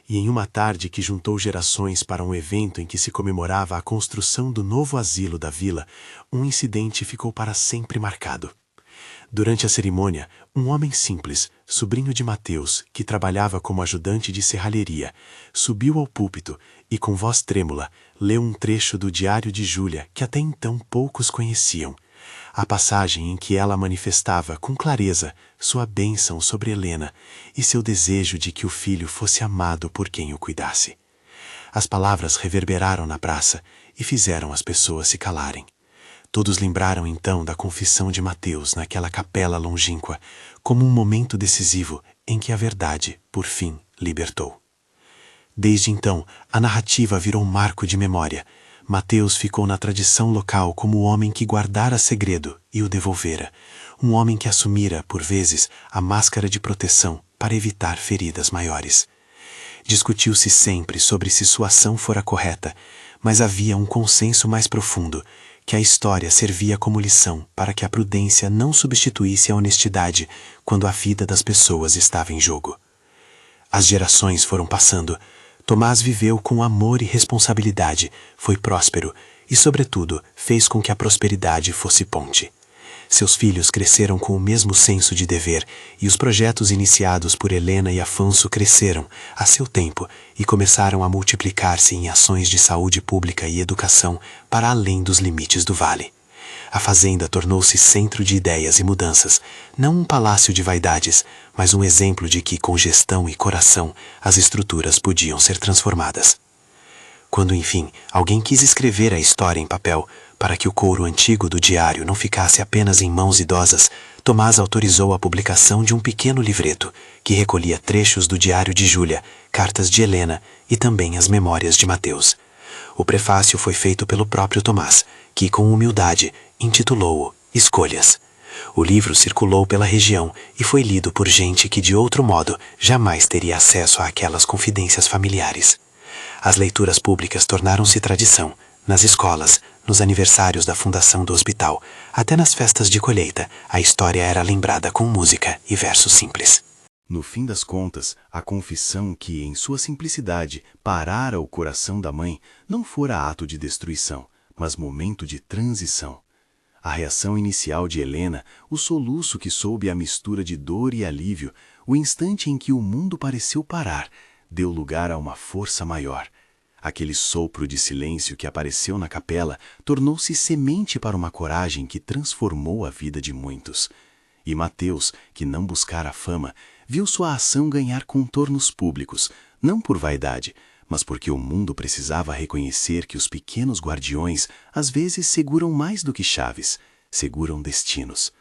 B: E em uma tarde que juntou gerações para um evento em que se comemorava a construção do novo asilo da vila, um incidente ficou para sempre marcado. Durante a cerimônia, um homem simples, sobrinho de Mateus, que trabalhava como ajudante de serralheria, subiu ao púlpito e, com voz trêmula, leu um trecho do diário de Júlia que até então poucos conheciam, a passagem em que ela manifestava com clareza sua bênção sobre Helena e seu desejo de que o filho fosse amado por quem o cuidasse. As palavras reverberaram na praça e fizeram as pessoas se calarem. Todos lembraram então da confissão de Mateus naquela capela longínqua, como um momento decisivo em que a verdade, por fim, libertou. Desde então, a narrativa virou um marco de memória. Mateus ficou na tradição local como o homem que guardara segredo e o devolvera, um homem que assumira, por vezes, a máscara de proteção para evitar feridas maiores. Discutiu-se sempre sobre se sua ação fora correta, mas havia um consenso mais profundo, que a história servia como lição para que a prudência não substituísse a honestidade quando a vida das pessoas estava em jogo. As gerações foram passando. Tomás viveu com amor e responsabilidade, foi próspero e, sobretudo, fez com que a prosperidade fosse ponte. Seus filhos cresceram com o mesmo senso de dever e os projetos iniciados por Helena e Afonso cresceram, a seu tempo, e começaram a multiplicar-se em ações de saúde pública e educação para além dos limites do vale. A fazenda tornou-se centro de ideias e mudanças, não um palácio de vaidades, mas um exemplo de que, com gestão e coração, as estruturas podiam ser transformadas. Quando, enfim, alguém quis escrever a história em papel, para que o couro antigo do diário não ficasse apenas em mãos idosas, Tomás autorizou a publicação de um pequeno livreto, que recolhia trechos do diário de Júlia, cartas de Helena e também as memórias de Mateus. O prefácio foi feito pelo próprio Tomás, que, com humildade, intitulou-o Escolhas.
D: O livro circulou pela região e foi lido por gente que de outro modo jamais teria acesso àquelas confidências familiares. As leituras públicas tornaram-se tradição, nas escolas, nos aniversários da fundação do hospital, até nas festas de colheita, a história era lembrada com música e versos simples.
A: No fim das contas, a confissão que, em sua simplicidade, parara o coração da mãe, não fora ato de destruição, mas momento de transição. A reação inicial de Helena, o soluço que soube a mistura de dor e alívio, o instante em que o mundo pareceu parar, deu lugar a uma força maior. Aquele sopro de silêncio que apareceu na capela tornou-se semente para uma coragem que transformou a vida de muitos. E Mateus, que não buscara a fama, viu sua ação ganhar contornos públicos, não por vaidade, mas porque o mundo precisava reconhecer que os pequenos guardiões às vezes seguram mais do que chaves, seguram destinos.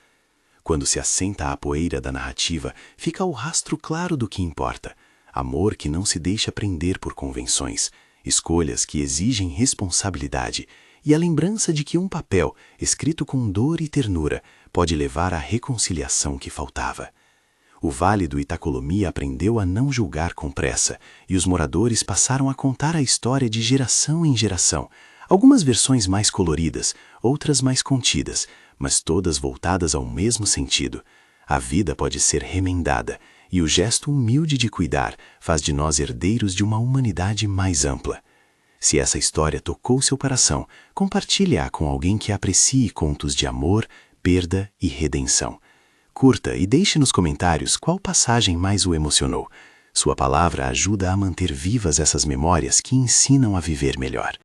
A: Quando se assenta a poeira da narrativa, fica o rastro claro do que importa. Amor que não se deixa prender por convenções, escolhas que exigem responsabilidade e a lembrança de que um papel, escrito com dor e ternura, pode levar à reconciliação que faltava. O Vale do Itacolomi aprendeu a não julgar com pressa, e os moradores passaram a contar a história de geração em geração, algumas versões mais coloridas, outras mais contidas, mas todas voltadas ao mesmo sentido. A vida pode ser remendada, e o gesto humilde de cuidar faz de nós herdeiros de uma humanidade mais ampla. Se essa história tocou seu coração, compartilhe-a com alguém que aprecie contos de amor, perda e redenção. Curta e deixe nos comentários qual passagem mais o emocionou. Sua palavra ajuda a manter vivas essas memórias que ensinam a viver melhor.